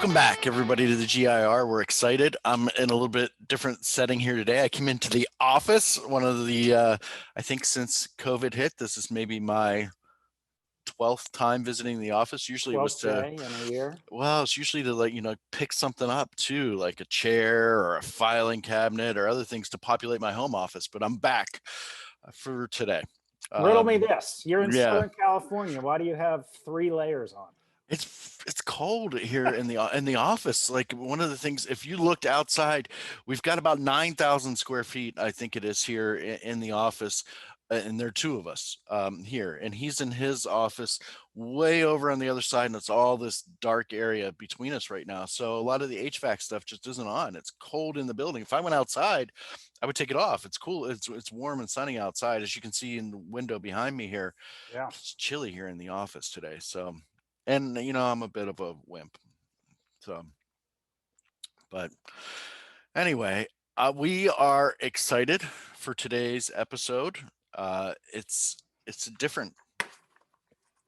Welcome back, everybody, to the GIR. We're excited. I'm in a little bit different setting here today. I came into the office. One of the, I think since COVID hit, this is maybe my 12th time visiting the office. Usually it was 12th to, day in a year. well, it's usually to pick something up too, like a chair or a filing cabinet or other things to populate my home office. But I'm back for today. Riddle me this. You're in Yeah. Southern California. Why do you have 3 layers on? It's cold here in the office. Like, one of the things, if you looked outside, we've got about 9,000 square feet, I think it is, here in the office, and there are two of us here, and he's in his office way over on the other side, and it's all this dark area between us right now. So a lot of the HVAC stuff just isn't on. It's cold in the building. If I went outside, I would take it off. It's cool. It's warm and sunny outside, as you can see in the window behind me here. Yeah. It's chilly here in the office today. So, and I'm a bit of a wimp. So, but anyway, we are excited for today's episode. It's a different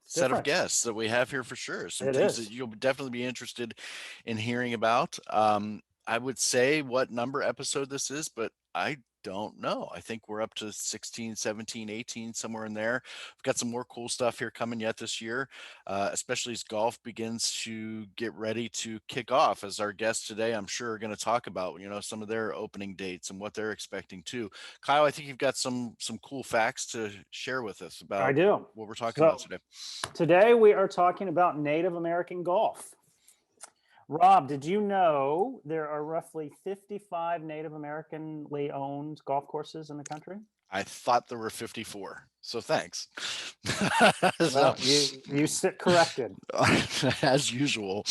set of guests that we have here for sure. Some things that you'll definitely be interested in hearing about. I would say what number episode this is, but I don't know. I think we're up to 16, 17, 18, somewhere in there. We've got some more cool stuff here coming yet this year, especially as golf begins to get ready to kick off. As our guests today, I'm sure, are going to talk about, some of their opening dates and what they're expecting too. Kyle, I think you've got some cool facts to share with us about I do. What we're talking about today. Today we are talking about Native American golf. Rob, did you know there are roughly 55 Native Americanly owned golf courses in the country? I thought there were 54, so thanks. Well, you sit corrected. As usual.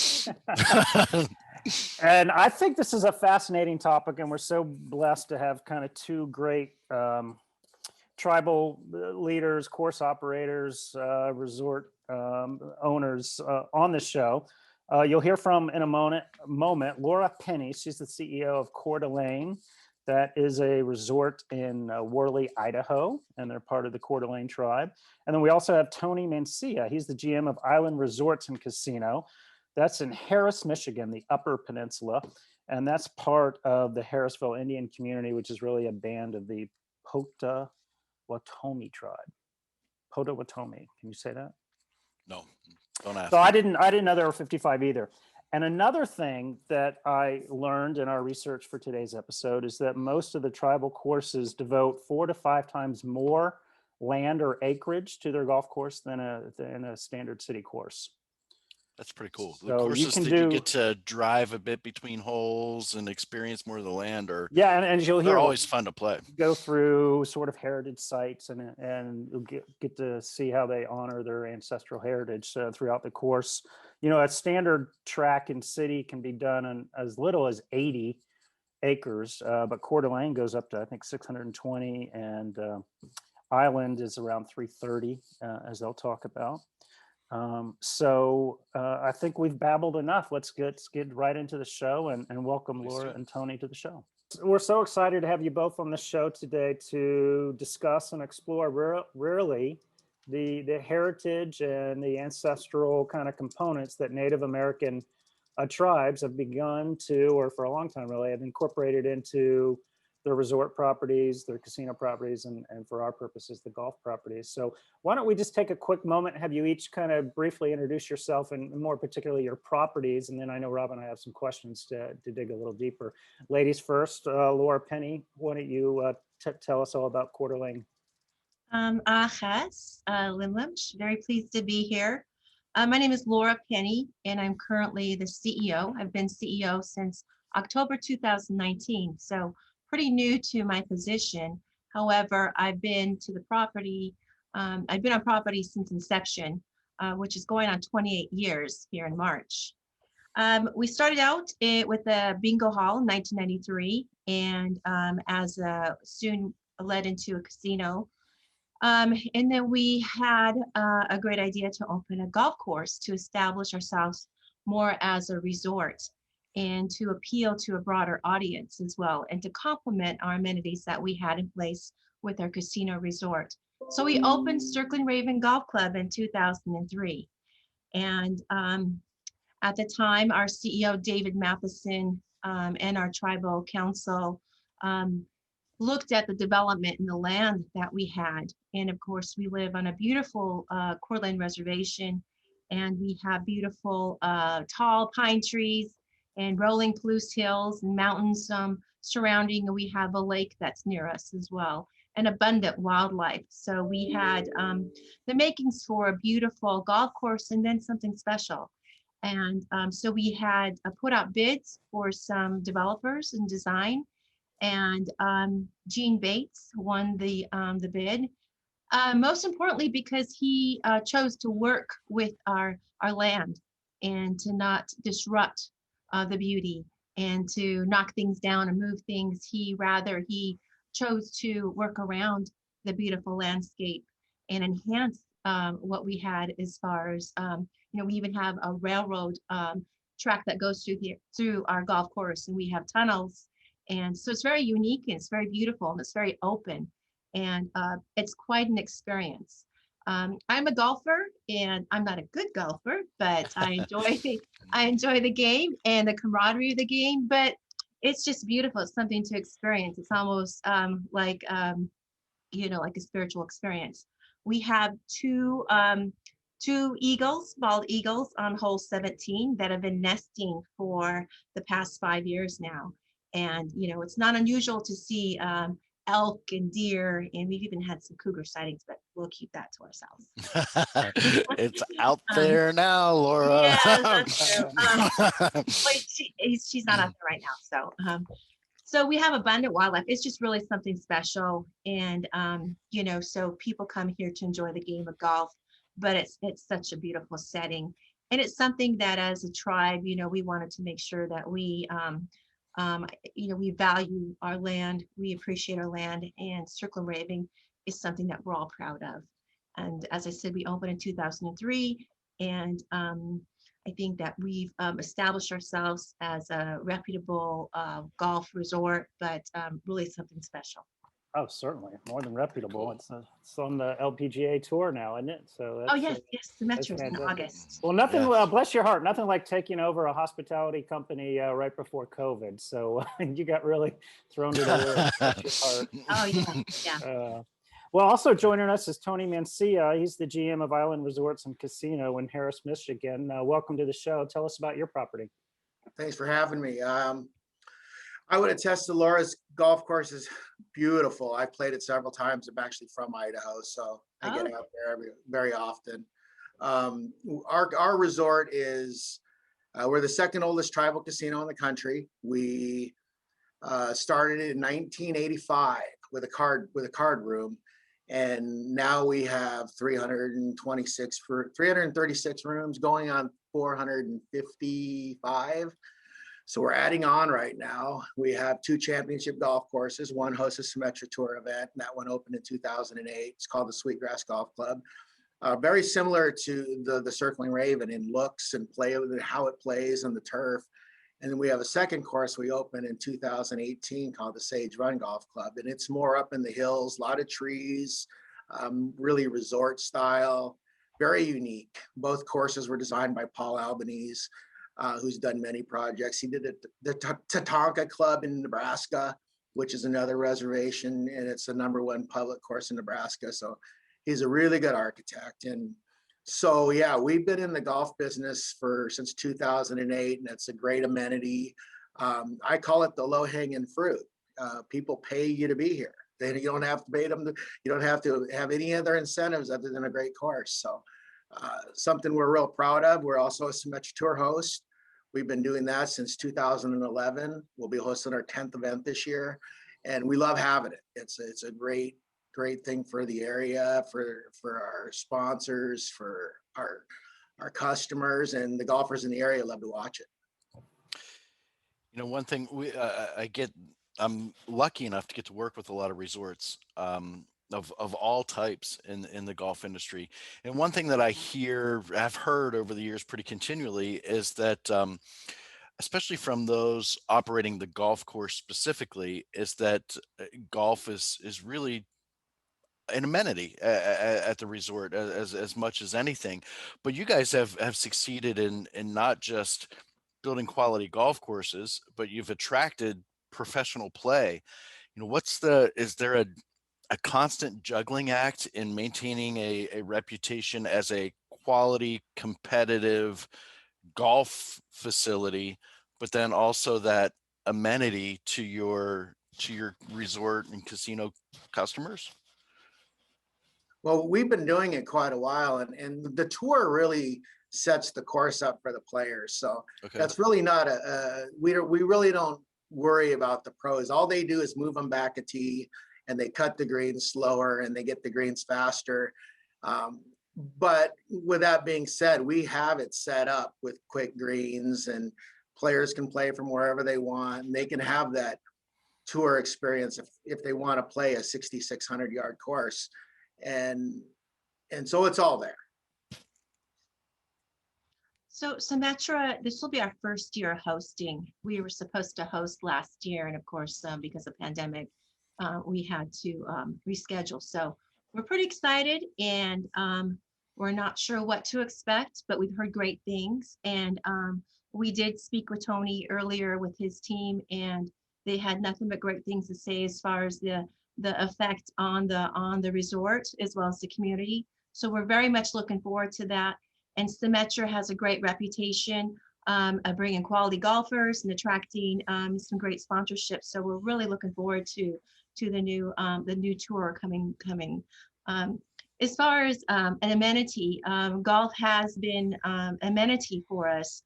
And I think this is a fascinating topic, and we're so blessed to have kind of two great tribal leaders, course operators, resort owners on the show. You'll hear from in a moment Laura Penny. She's the CEO of Quarterling. That is a resort in Worley, Idaho, and they're part of the Quarterling tribe. And then we also have Tony Mancia. He's the GM of Island Resorts and Casino. That's in Harris, Michigan, the Upper Peninsula. And that's part of the Harrisville Indian community, which is really a band of the Potawatomi tribe. Potawatomi. Can you say that? No. Don't ask. So I didn't know there were 55 either. And another thing that I learned in our research for today's episode is that most of the tribal courses devote 4 to 5 times more land or acreage to their golf course than a standard city course. That's pretty cool. So the courses that you get to drive a bit between holes and experience more of the land and you'll hear they're always fun to play. Go through sort of heritage sites and you'll get to see how they honor their ancestral heritage throughout the course. A standard track in city can be done on as little as 80 acres, but Coeur d'Alene goes up to, I think, 620, and Island is around 330, as they'll talk about. So I think we've babbled enough. Let's get right into the show and welcome Laura and Tony to the show. We're so excited to have you both on the show today to discuss and explore really the heritage and the ancestral kind of components that Native American tribes have begun to, or for a long time really, have incorporated into their resort properties, their casino properties, and for our purposes, the golf properties. So why don't we just take a quick moment and have you each kind of briefly introduce yourself and more particularly your properties. And then I know Rob and I have some questions to dig a little deeper. Ladies first, Laura Penny, why don't you tell us all about Quarterling? Achas, Limlim, very pleased to be here. My name is Laura Penny, and I'm currently the CEO. I've been CEO since October 2019, so pretty new to my position. However, I've been to the property, I've been on property since inception, which is going on 28 years here in March. We started out with a bingo hall in 1993, and as soon led into a casino. And then we had a great idea to open a golf course to establish ourselves more as a resort and to appeal to a broader audience as well, and to complement our amenities that we had in place with our casino resort. So we opened Circling Raven Golf Club in 2003. And At the time, our CEO, David Matheson, and our tribal council looked at the development in the land that we had. And of course, we live on a beautiful Quarterling reservation, and we have beautiful tall pine trees and rolling Palouse hills and mountains surrounding. And we have a lake that's near us as well, and abundant wildlife. So we had the makings for a beautiful golf course and then something special. And so we had put out bids for some developers and design, and Gene Bates won the bid. Most importantly, because he chose to work with our land and to not disrupt the beauty and to knock things down and move things. He chose to work around the beautiful landscape and enhance what we had as far as, we even have a railroad track that goes through our golf course, and we have tunnels. And so it's very unique, and it's very beautiful, and it's very open, and it's quite an experience. I'm a golfer, and I'm not a good golfer, but I enjoy the game and the camaraderie of the game. But it's just beautiful. It's something to experience. It's almost like like a spiritual experience. We have two bald eagles on hole 17 that have been nesting for the past 5 years now. And, it's not unusual to see elk and deer, and we've even had some cougar sightings, but we'll keep that to ourselves. It's out there now, Laura. Yeah, that's true. Wait, she's not out there right now. So we have abundant wildlife. It's just really something special. And, so people come here to enjoy the game of golf, but it's such a beautiful setting. And it's something that as a tribe, we wanted to make sure that we value our land, we appreciate our land, and Circle Raving is something that we're all proud of. And as I said, we opened in 2003, and I think that we've established ourselves as a reputable golf resort, but really something special. Oh, certainly. More than reputable. It's on the LPGA tour now, isn't it? So that's, yes, the Metro's in August. Well, nothing, bless your heart, nothing like taking over a hospitality company right before COVID. So you got really thrown to the bless your heart. Oh, yeah. Well, also joining us is Tony Mancia. He's the GM of Island Resorts and Casino in Harris, Michigan. Welcome to the show. Tell us about your property. Thanks for having me. I would attest to Laura's golf course is beautiful. I've played it several times. I'm actually from Idaho, so I get out there very often. Our resort is, we're the second oldest tribal casino in the country. We started in 1985 with a card room, and now we have 336 rooms, going on 455. So we're adding on right now. We have 2 championship golf courses. One hosts a Symetra Tour event, and that one opened in 2008. It's called the Sweetgrass Golf Club. Very similar to the Circling Raven in looks and play with it, how it plays on the turf. And then we have a second course we opened in 2018 called the Sage Run Golf Club. And it's more up in the hills, a lot of trees, really resort style, very unique. Both courses were designed by Paul Albanese, who's done many projects. He did the Tatanka Club in Nebraska, which is another reservation, and it's the #1 public course in Nebraska. So he's a really good architect. And so, yeah, we've been in the golf business since 2008, and it's a great amenity. I call it the low-hanging fruit. People pay you to be here. You don't have to pay them. You don't have to have any other incentives other than a great course. So something we're real proud of. We're also a Symetra Tour host. We've been doing that since 2011. We'll be hosting our 10th event this year, and we love having it. It's a great thing for the area, for our sponsors, for our customers, and the golfers in the area love to watch it. One thing I'm lucky enough to get to work with a lot of resorts of all types in the golf industry. And one thing that I've heard over the years pretty continually is that, especially from those operating the golf course specifically, is that golf is really an amenity at the resort as much as anything. But you guys have succeeded in not just building quality golf courses, but you've attracted professional play. You know, is there a constant juggling act in maintaining a reputation as a quality, competitive golf facility, but then also that amenity to your resort and casino customers? Well, we've been doing it quite a while, and the tour really sets the course up for the players. So Okay. that's really not we really don't worry about the pros. All they do is move them back a tee, and they cut the greens slower, and they get the greens faster. But with that being said, we have it set up with quick greens, and players can play from wherever they want. And they can have that tour experience if they want to play a 6,600 yard course. And so it's all there. So Symetra, this will be our first year hosting. We were supposed to host last year, and of course, because of pandemic, we had to reschedule. So we're pretty excited, and we're not sure what to expect, but we've heard great things. And we did speak with Tony earlier with his team, and they had nothing but great things to say as far as the effect on the resort as well as the community. So we're very much looking forward to that. And Symetra has a great reputation of bringing quality golfers and attracting some great sponsorships. So we're really looking forward to the new tour coming. As far as an amenity, golf has been amenity for us.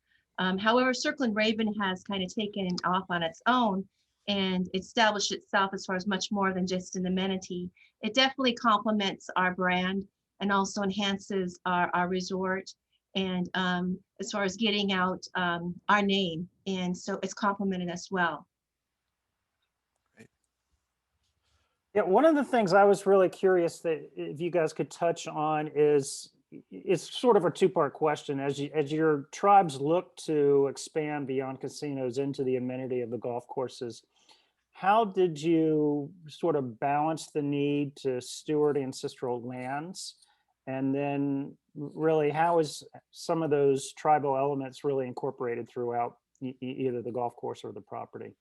However, Circle and Raven has kind of taken off on its own and established itself as far as much more than just an amenity. It definitely complements our brand and also enhances our resort, and as far as getting out our name. And so it's complemented us well. Yeah, one of the things I was really curious that if you guys could touch on is, it's sort of a two-part question. As your tribes look to expand beyond casinos into the amenity of the golf courses, how did you sort of balance the need to steward ancestral lands? And then really, how is some of those tribal elements really incorporated throughout either the golf course or the property?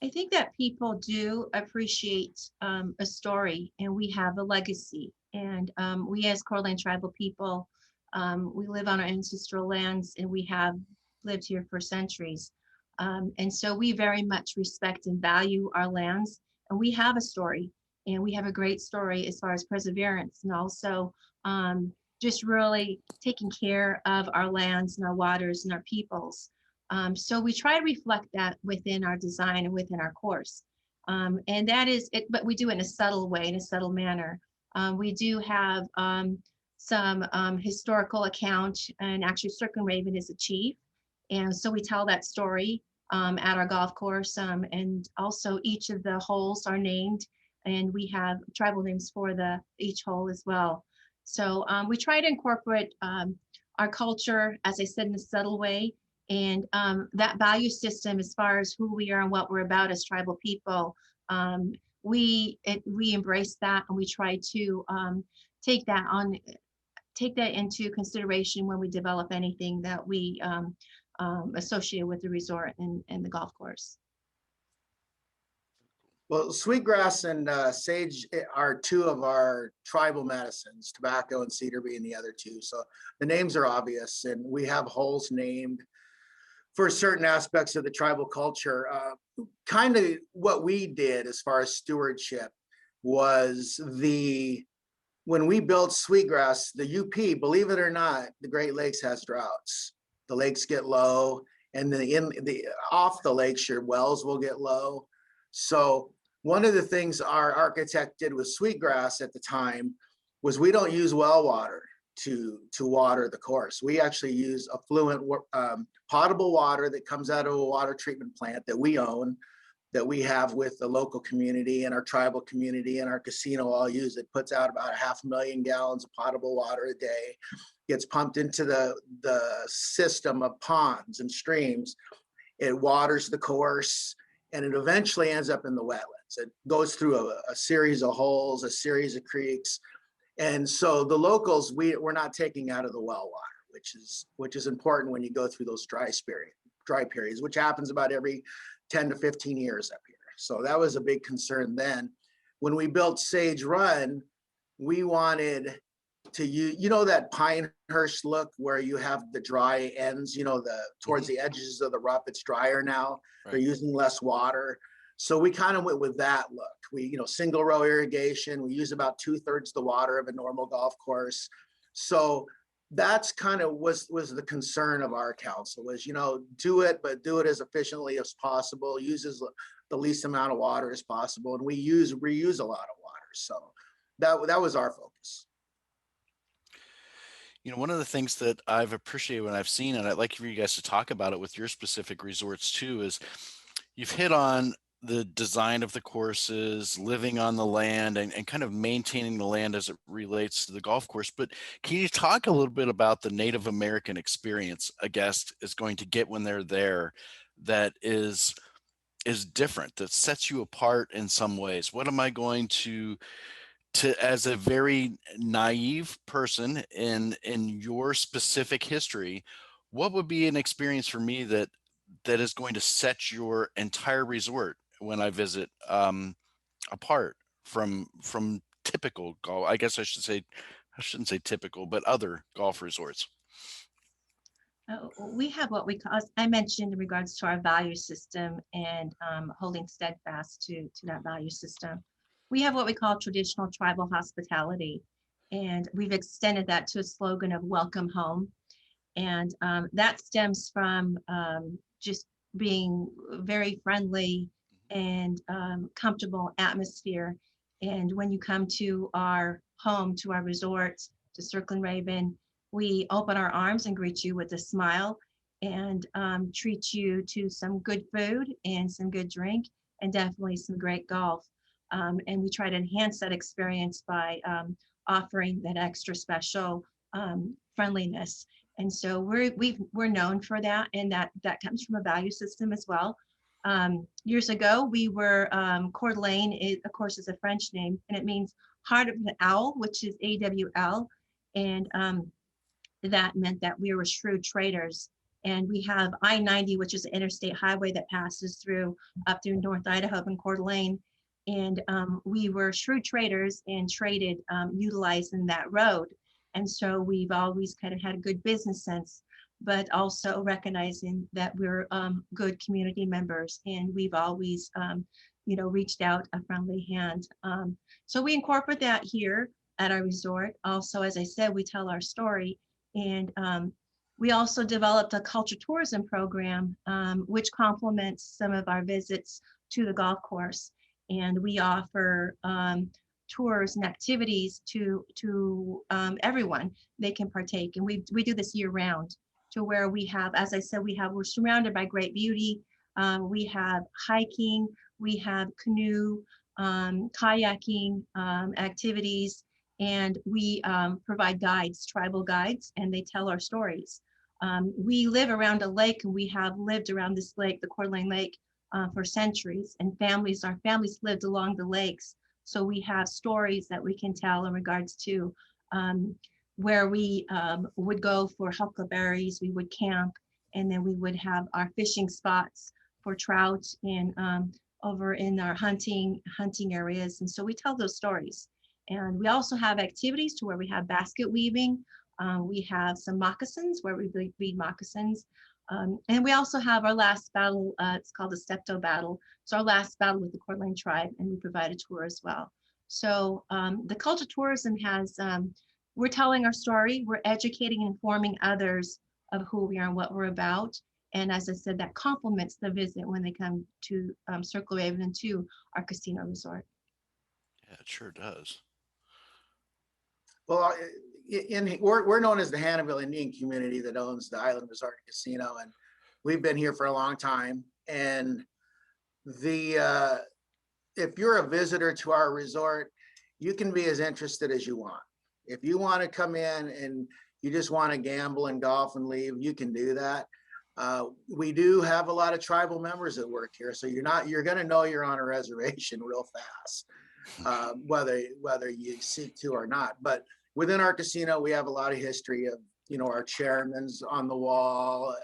I think that people do appreciate a story, and we have a legacy. And we as Quarterling tribal people, we live on our ancestral lands, and we have lived here for centuries. And so we very much respect and value our lands, and we have a story, and we have a great story as far as perseverance, and also just really taking care of our lands and our waters and our peoples. So we try to reflect that within our design and within our course. And that is it, but we do it in a subtle way, in a subtle manner. We do have some historical account, and actually Circle and Raven is a chief. And so we tell that story at our golf course. And also each of the holes are named, and we have tribal names for each hole as well. So we try to incorporate our culture, as I said, in a subtle way. And that value system, as far as who we are and what we're about as tribal people, we embrace that, and we try to take that into consideration when we develop anything that we associate with the resort and the golf course. Well, sweetgrass and sage are two of our tribal medicines, tobacco and cedar being the other two. So the names are obvious, and we have holes named for certain aspects of the tribal culture. Kind of what we did as far as stewardship was when we built Sweetgrass, the UP, believe it or not, the Great Lakes has droughts. The lakes get low, and off the lakes, your wells will get low. So one of the things our architect did with Sweetgrass at the time was we don't use well water to water the course. We actually use affluent potable water that comes out of a water treatment plant that we own, that we have with the local community and our tribal community, and our casino all use it. Puts out about 500,000 gallons of potable water a day, gets pumped into the system of ponds and streams. It waters the course, and it eventually ends up in the wetlands. It goes through a series of holes, a series of creeks. And so the locals, we're not taking out of the well water, which is important when you go through those dry periods, which happens about every 10 to 15 years up here. So that was a big concern then. When we built Sage Run, we wanted to use, that Pinehurst look where you have the dry ends, towards the edges of the rough, it's drier now. Right. They're using less water. So we kind of went with that look. We, single row irrigation, we use about 2/3 the water of a normal golf course. So that's kind of was the concern of our council was, do it, but do it as efficiently as possible, uses the least amount of water as possible. And we reuse a lot of water. So that was our focus. One of the things that I've appreciated when I've seen, and I'd like for you guys to talk about it with your specific resorts too, is you've hit on the design of the courses, living on the land, and kind of maintaining the land as it relates to the golf course. But can you talk a little bit about the Native American experience a guest is going to get when they're there that is different, that sets you apart in some ways? What am I going to as a very naive person in your specific history, what would be an experience for me that is going to set your entire resort when I visit apart from typical golf? I guess I shouldn't say typical, but other golf resorts. We have what we call, as I mentioned in regards to our value system and holding steadfast to that value system. We have what we call traditional tribal hospitality, and we've extended that to a slogan of welcome home. And that stems from just being very friendly and comfortable atmosphere. And when you come to our home, to our resort, to Circling Raven, we open our arms and greet you with a smile and treat you to some good food and some good drink and definitely some great golf. And we try to enhance that experience by offering that extra special friendliness. And so we're known for that, and that comes from a value system as well. Years ago, we were Quarterling, of course, is a French name, and it means heart of an owl, which is AWL, and that meant that we were shrewd traders. And we have I-90, which is an interstate highway that passes up through North Idaho and Coeur d'Alene. And we were shrewd traders and traded utilizing that road. And so we've always kind of had a good business sense, but also recognizing that we're good community members, and we've always, reached out a friendly hand. So we incorporate that here at our resort. Also, as I said, we tell our story, and we also developed a culture tourism program, which complements some of our visits to the golf course. And we offer tours and activities to everyone. They can partake, and we do this year round, to where we have, as I said, we're surrounded by great beauty. We have hiking, we have canoe, kayaking activities, and we provide guides, tribal guides, and they tell our stories. We live around a lake, and we have lived around this lake, the Quarterling Lake, for centuries, and our families lived along the lakes. So we have stories that we can tell in regards to where we would go for huckleberries, we would camp, and then we would have our fishing spots for trout and over in our hunting areas. And so we tell those stories. And we also have activities to where we have basket weaving. We have some moccasins where we weave moccasins. And we also have our last battle, it's called the Steptoe Battle. It's our last battle with the Coeur d'Alene tribe, and we provide a tour as well. So the culture tourism has, we're telling our story, we're educating and informing others of who we are and what we're about. And as I said, that complements the visit when they come to Circle Raven and to our casino resort. Yeah, it sure does. Well, we're known as the Hannahville Indian community that owns the Island Resort and Casino, and we've been here for a long time. And if you're a visitor to our resort, you can be as interested as you want. If you want to come in and you just want to gamble and golf and leave, you can do that. We do have a lot of tribal members that work here, so you're going to know you're on a reservation real fast, whether you seek to or not. But within our casino, we have a lot of history of, our chairman's on the wall,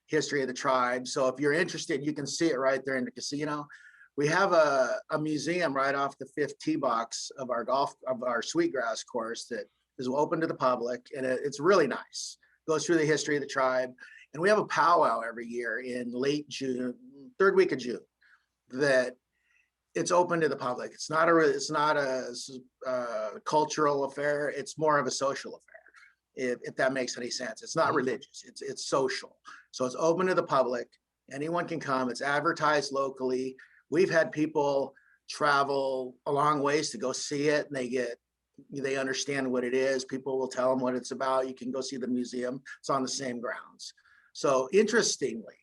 history of the tribe. So if you're interested, you can see it right there in the casino. We have a museum right off the 5th tee box of our Sweetgrass course that is open to the public, and it's really nice. Goes through the history of the tribe. And we have a powwow every year in late June, 3rd week of June, that it's open to the public. It's not a cultural affair. It's more of a social affair, if that makes any sense. It's not religious. It's social. So it's open to the public. Anyone can come. It's advertised locally. We've had people travel a long ways to go see it, and they understand what it is. People will tell them what it's about. You can go see the museum. It's on the same grounds. So interestingly,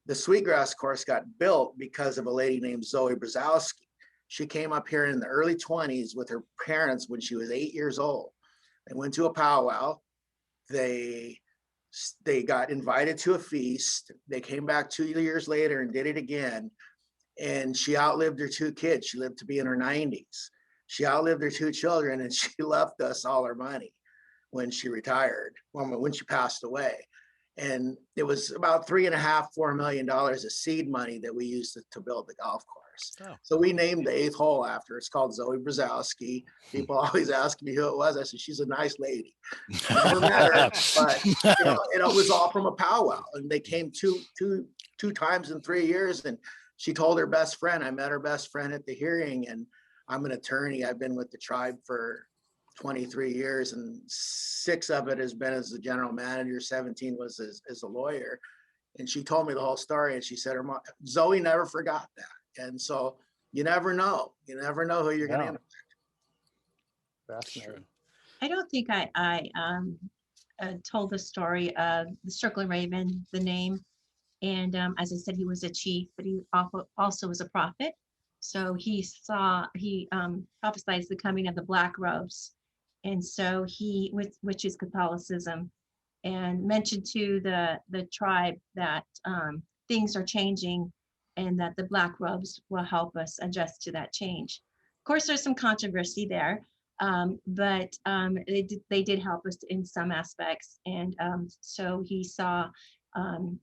the Sweetgrass course got built because of a lady named Zoe Brzezowski. She came up here in the early 20s with her parents when she was 8 years old. They went to a powwow. They got invited to a feast. They came back 2 years later and did it again. And she outlived her 2 kids. She lived to be in her 90s. She outlived her 2 children, and she left us all her money when she retired, when she passed away. And it was about $3.5–4 million of seed money that we used to build the golf course. Oh. So we named the 8th hole after her. It's called Zoe Brzezowski. People always ask me who it was. I said, she's a nice lady. Never met her, but it was all from a powwow. And they came two times in 3 years. And she told her best friend, I met her best friend at the hearing, and I'm an attorney. I've been with the tribe for 23 years, and 6 of it has been as the general manager, 17 was as a lawyer. And she told me the whole story, and she said her mom, Zoe never forgot that. And so you never know who you're going to impact. Fascinating. I don't think I told the story of the Circling Raven, the name. And as I said, he was a chief, but he also was a prophet. So he prophesied the coming of the black robes. And so which is Catholicism, and mentioned to the tribe that things are changing and that the black robes will help us adjust to that change. Of course, there's some controversy there, but they did help us in some aspects. And so he saw them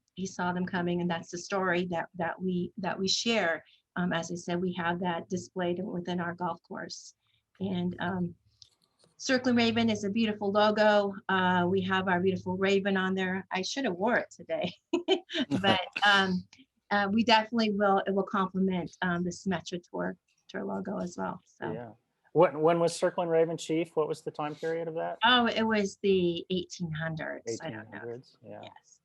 coming, and that's the story that we share. As I said, we have that displayed within our golf course. And Circling Raven is a beautiful logo. We have our beautiful raven on there. I should have wore it today, but we definitely will. It will complement the Symetra Tour logo as well. So yeah. When was Circling Raven chief? What was the time period of that? Oh, it was the 1800s. 1800s. Yeah. Yes.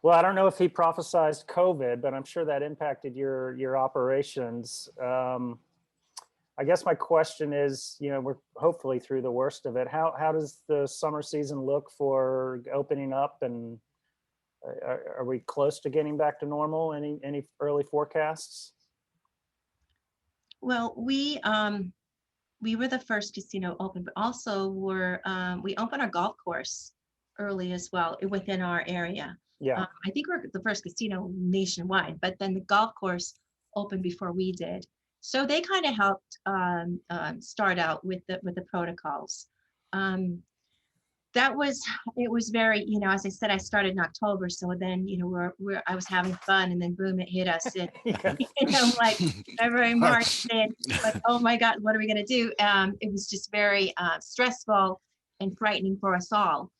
Well, I don't know if he prophesied COVID, but I'm sure that impacted your operations. I guess my question is, we're hopefully through the worst of it. How does the summer season look for opening up, and are we close to getting back to normal? Any early forecasts? Well, we were the first casino open, but also we opened our golf course early as well within our area. Yeah. I think we're the first casino nationwide, but then the golf course opened before we did. So they kind of helped start out with the protocols. It was very, as I said, I started in October. So then, I was having fun, and then boom, it hit us. And, like February, March, and like, oh my God, what are we going to do? It was just very stressful and frightening for us all.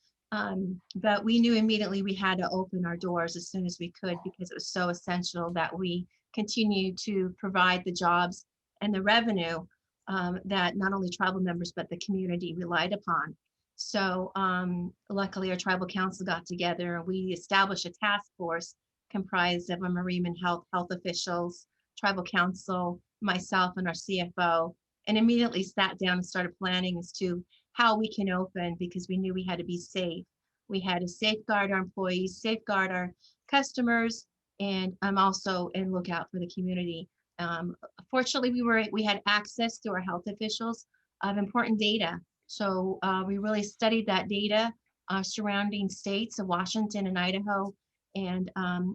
But we knew immediately we had to open our doors as soon as we could, because it was so essential that we continue to provide the jobs and the revenue that not only tribal members, but the community relied upon. So luckily our tribal council got together, and we established a task force comprised of a marine and health officials, tribal council, myself, and our CFO, and immediately sat down and started planning as to how we can open, because we knew we had to be safe. We had to safeguard our employees, safeguard our customers, and also look out for the community. Fortunately, we had access to our health officials of important data. So we really studied that data surrounding states of Washington and Idaho. And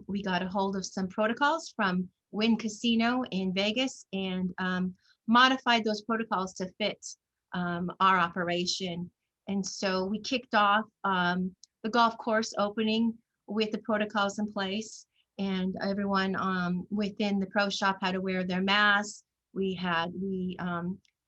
we got a hold of some protocols from Wynn Casino in Vegas and modified those protocols to fit our operation. And so we kicked off the golf course opening with the protocols in place, and everyone within the pro shop had to wear their masks. We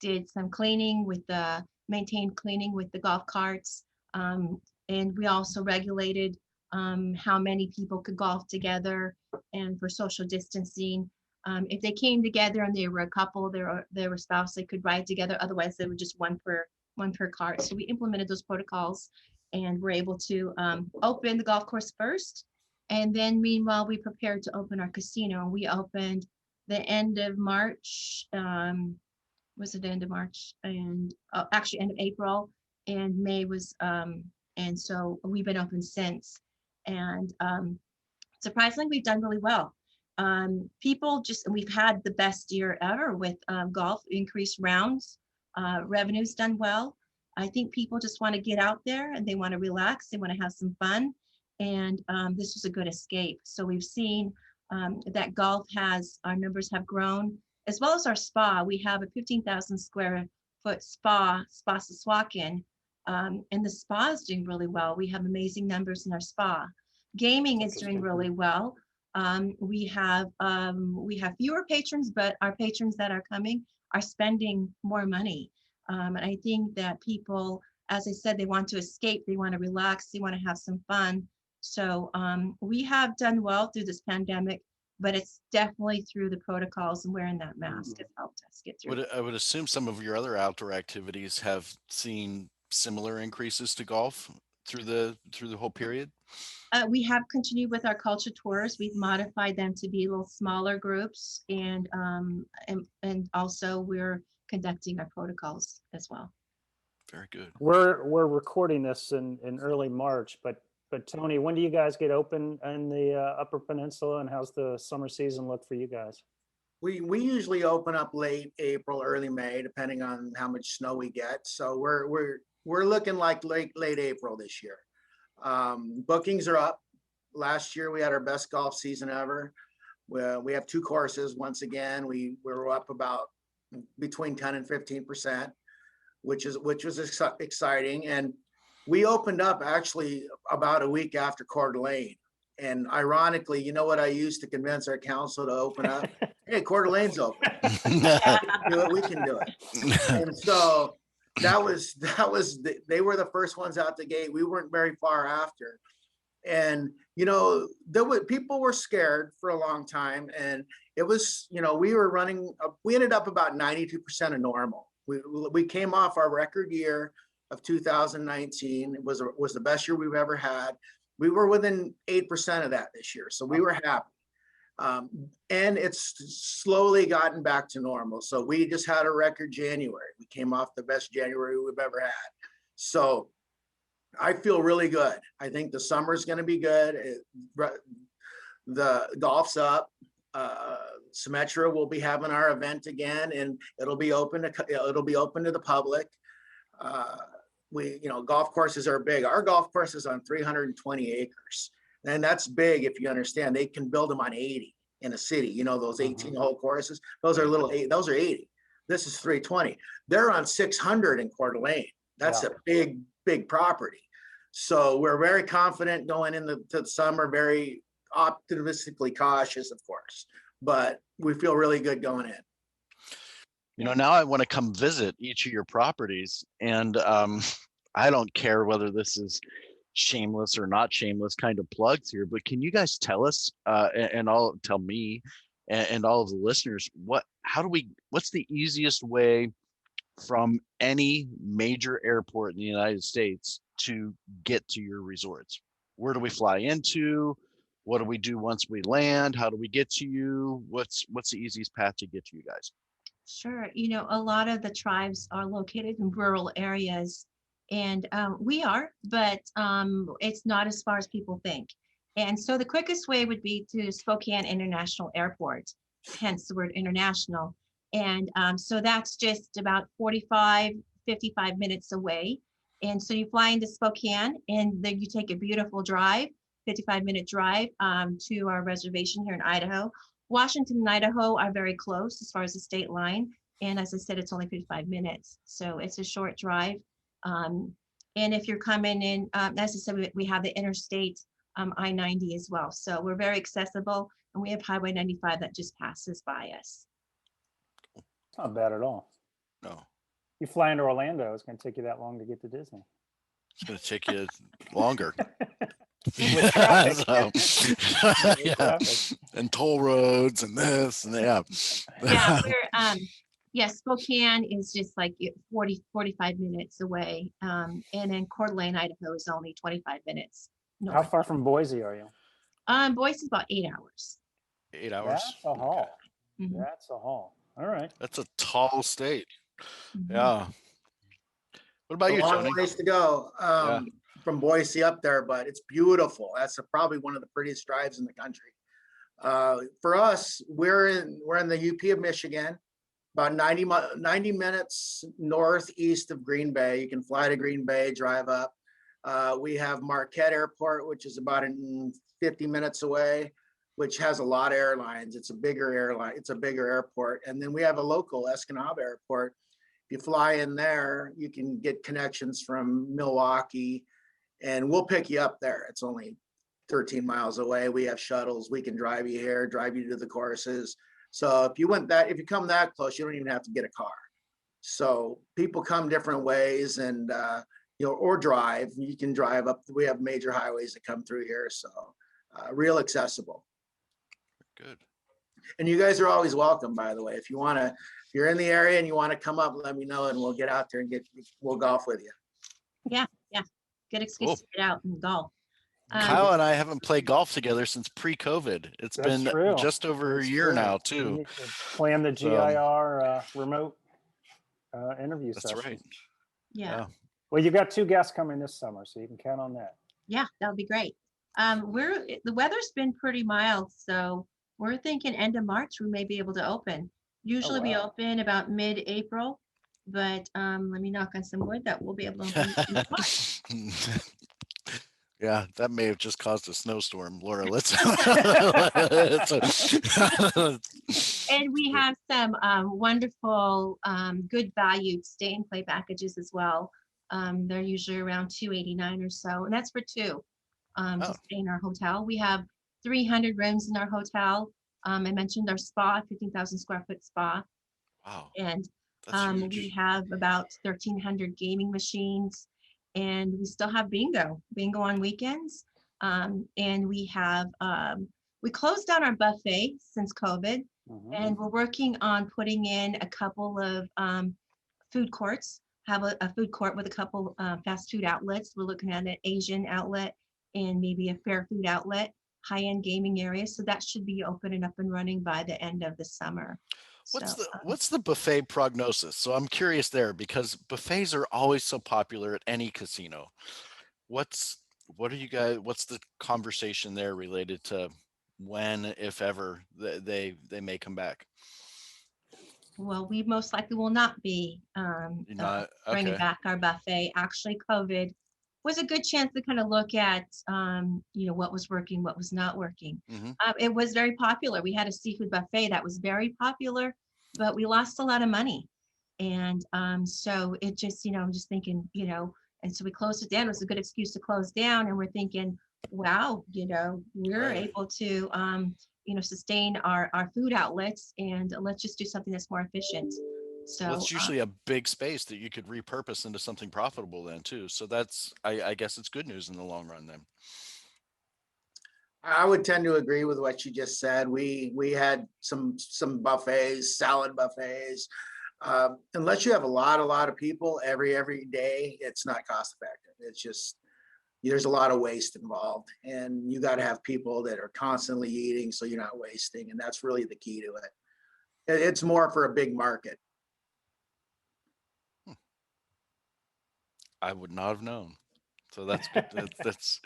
did some cleaning with the maintained cleaning with the golf carts, and we also regulated how many people could golf together, and for social distancing. If they came together and they were a couple, they were spouse, they could ride together. Otherwise, they were just one per cart. So we implemented those protocols, and we're able to open the golf course first. And then meanwhile, we prepared to open our casino. We opened the end of March. Was it the end of March? And actually end of April, and May was, and so we've been open since. And surprisingly, we've done really well. We've had the best year ever with golf, increased rounds, revenue's done well. I think people just want to get out there and they want to relax, they want to have some fun. And this was a good escape. So we've seen that our numbers have grown, as well as our spa. We have a 15,000 square foot spa Sasquatch, and the spa is doing really well. We have amazing numbers in our spa. Gaming is doing really well. We have fewer patrons, but our patrons that are coming are spending more money. And I think that people, as I said, they want to escape, they want to relax, they want to have some fun. So we have done well through this pandemic, but it's definitely through the protocols and wearing that mask has helped us get through. I would assume some of your other outdoor activities have seen similar increases to golf through the whole period. We have continued with our culture tours. We've modified them to be a little smaller groups, and also we're conducting our protocols as well. Very good. We're recording this in early March, but Tony, when do you guys get open in the Upper Peninsula, and how's the summer season look for you guys? We usually open up late April, early May, depending on how much snow we get. So we're looking like late April this year. Bookings are up. Last year we had our best golf season ever. We have 2 courses. Once again, we were up about between 10 and 15%, which was exciting. And we opened up actually about a week after Quarterling. And ironically, you know what I used to convince our council to open up? Hey, Quarterling's open. We can do it. And so they were the first ones out the gate. We weren't very far after. And, people were scared for a long time. And it was, we ended up about 92% of normal. We came off our record year of 2019. It was the best year we've ever had. We were within 8% of that this year. So we were happy. And it's slowly gotten back to normal. So we just had a record January. We came off the best January we've ever had. So I feel really good. I think the summer is going to be good. The golf's up. Symetra will be having our event again, and it'll be open to the public. Golf courses are big. Our golf course is on 320 acres. And that's big if you understand. They can build them on 80 in a city. Those 18-hole courses, those are 80. This is 320. They're on 600 in Coeur d'Alene. That's a big property. So we're very confident going into the summer, very optimistically cautious, of course, but we feel really good going in. Now I want to come visit each of your properties, and I don't care whether this is shameless or not shameless kind of plugs here, but can you guys tell us and tell me and all of the listeners what's the easiest way from any major airport in the United States to get to your resorts? Where do we fly into? What do we do once we land? How do we get to you? What's the easiest path to get to you guys? Sure. A lot of the tribes are located in rural areas, and we are, but it's not as far as people think. And so the quickest way would be to Spokane International Airport, hence the word international. And so that's just about 45, 55 minutes away. And so you fly into Spokane, and then you take a beautiful drive, 55-minute drive to our reservation here in Idaho. Washington and Idaho are very close as far as the state line. And as I said, it's only 55 minutes. So it's a short drive. And if you're coming in, as I said, we have the interstate I-90 as well. So we're very accessible, and we have Highway 95 that just passes by us. It's not bad at all. No, You fly into Orlando, it's going to take you that long to get to Disney. it's going to take you longer. With traffic. So, With yeah, traffic. and toll roads and this and yeah. Yeah, Spokane is just like 45 minutes away. And then Coeur d'Alene, Idaho is only 25 minutes. How north. far from Boise are you? Boise is about 8 hours. 8 hours. That's a haul. Mhm, That's a haul. All right. That's a tall state. mhm. Yeah. What about you, A long Tony? ways to go from Boise up there, but it's beautiful. That's probably one of the prettiest drives in the country. For us, we're in the UP of Michigan, about 90 minutes northeast of Green Bay. You can fly to Green Bay, drive up. We have Marquette Airport, which is about 50 minutes away, which has a lot of airlines. It's a bigger airline. It's a bigger airport. And then we have a local Escanaba Airport. If you fly in there, you can get connections from Milwaukee, and we'll pick you up there. It's only 13 miles away. We have shuttles. We can drive you here, drive you to the courses. So if you come that close, you don't even have to get a car. So people come different ways, and or drive. You can drive up. We have major highways that come through here, so real accessible. Good. And you guys are always welcome, by the way. If you're in the area and you want to come up, let me know, and we'll get out there and we'll golf with you. Yeah. Good excuse Cool. to get out and golf. Kyle and I haven't played golf together since pre-COVID. It's That's been true. just over That's a year true. now, You too. need to plan the So- GIR remote interview That's session. right. Yeah. Well, you got 2 guests coming this summer, so you can count on that. Yeah, that would be great. The weather's been pretty mild, so we're thinking end of March we may be able to open. Usually we wow. open about mid-April, but let me knock on some wood that we'll be able to open in March. Yeah, that may have just caused a snowstorm, Laura. Let's. And we have some wonderful, good valued stay and play packages as well. They're usually around $289 or so, and that's for 2 Oh. to stay in our hotel. We have 300 rooms in our hotel. I mentioned our spa, 15,000 square foot spa, Wow, and that's we huge. have about 1,300 gaming machines, and we still have bingo on weekends. And we have we closed down our buffet since COVID. Mhm. And we're working on putting in a couple of food courts, have a food court with a couple fast food outlets. We're looking at an Asian outlet and maybe a fair food outlet, high-end gaming area. So that should be open and up and running by the end of the summer. What's the buffet prognosis? So I'm curious there, because buffets are always so popular at any casino. What's the conversation there related to when, if ever, they may come back? Well, we most likely will not be Not bringing okay. back our buffet. Actually, COVID was a good chance to kind of look at, what was working, what was not working. Mhm. It was very popular. We had a seafood buffet that was very popular, but we lost a lot of money. And so it just, I'm just thinking, and so we closed it down. It was a good excuse to close down. And we're thinking, wow, we're Right. able to, sustain our food outlets, and let's just do something that's more efficient. So Well, it's usually a big space that you could repurpose into something profitable then too. So that's, I guess it's good news in the long run then. I would tend to agree with what you just said. We had some buffets, salad buffets. Unless you have a lot of people every day, it's not cost effective. It's just, there's a lot of waste involved, and you got to have people that are constantly eating so you're not wasting, and that's really the key to it. It's more for a big market. I would not have known. So that's good. That's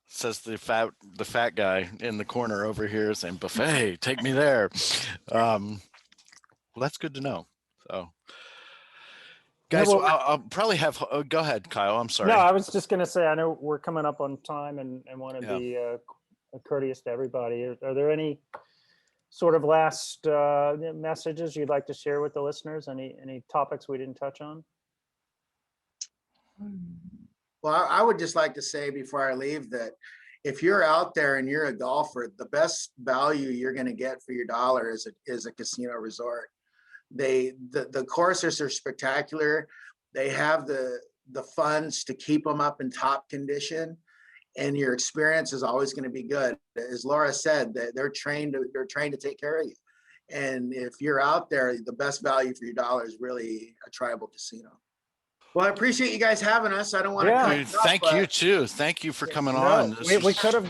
says the fat guy in the corner over here saying buffet, take me there. Well, that's good to know. So Guys, well, I'll probably have, go ahead, Kyle. I'm sorry. No, I was just going to say, I know we're coming up on time and want to Yeah. be courteous to everybody. Are there any sort of last messages you'd like to share with the listeners? Any topics we didn't touch on? Well, I would just like to say before I leave that if you're out there and you're a golfer, the best value you're going to get for your dollar is a casino resort. The courses are spectacular. They have the funds to keep them up in top condition, and your experience is always going to be good. As Laura said, that they're trained to take care of you. And if you're out there, the best value for your dollar is really a tribal casino. Well, I appreciate you guys having us. I don't want to Yeah. Dude, thank you too. Thank you for coming on. This we was- could have